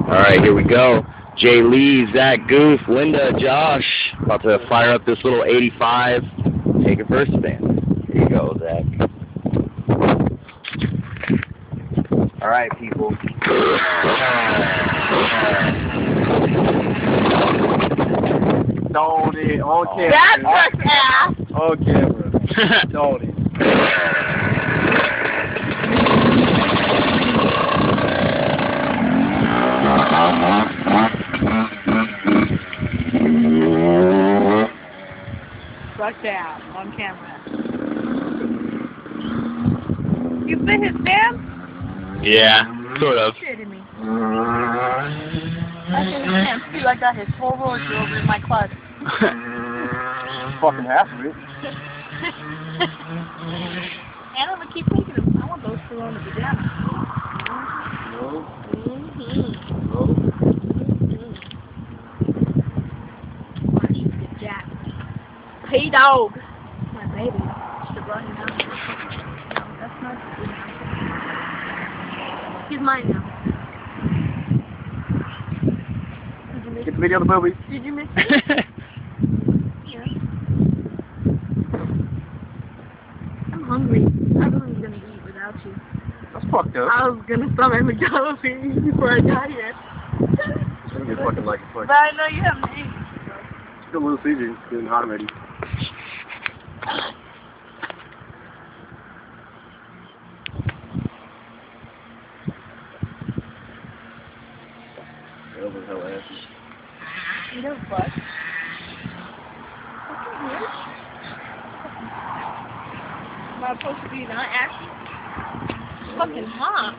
Alright, here we go. Jay Lee, Zach Goof, Linda, Josh. About to fire up this little 85. Take it for a spin. Here you go, Zach. Alright, people. Don't it. On camera. That's what's ass. On camera. Don't it. Fuck that. On camera. You fit his pants? Yeah, sort of. Shitting me. I fit his pants too. I got his whole roller over in my closet. Fucking half of it. And I'm gonna keep taking them. I want those two on the pajamas. No. No. Jack. Hey dog. My baby. Should run him out. No, that's not good. He's mine now. Did you miss Get the video of the movie. Did you miss me? Yeah. I'm hungry. I really was gonna eat without you. That's fucked up. I was gonna stop at McDonald's and eat before I got here. You're fucking like a fuck. But I know you haven't eaten. Still a little CJ. It's getting hot already. That was hell assy. You know what? Am I supposed to be not ashy? It's fucking hot.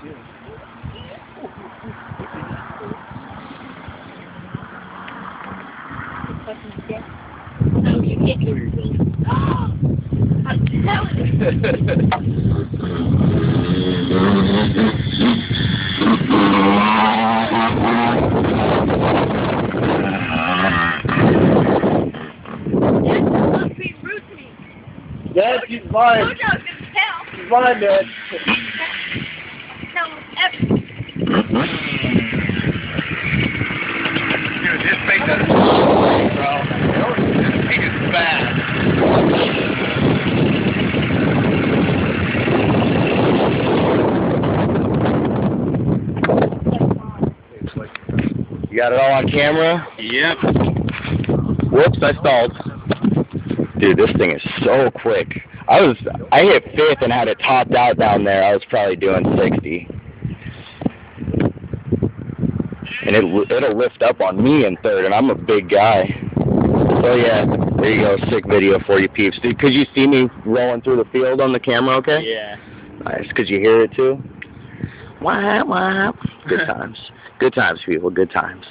Shit. Fucking dick. No, you get your thing. I'm telling you. Dad, she's I mine. told you I was gonna tell. She's mine, Dad. Tell him everything. Dude, this thing doesn't bro. This thing is bad. You got it all on camera? Yep. Whoops, I stalled. Dude, this thing is so quick. I hit 5th and had it topped out down there. I was probably doing 60. And it'll lift up on me in 3rd, and I'm a big guy. So yeah, there you go, sick video for you peeps. Could you see me rolling through the field on the camera okay? Yeah. Nice. Could you hear it too? Wah, wah. Good times. Good times, people. Good times.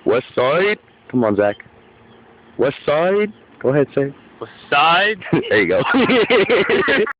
West side? Come on, Zach. West side? Go ahead, say it. West side? There you go.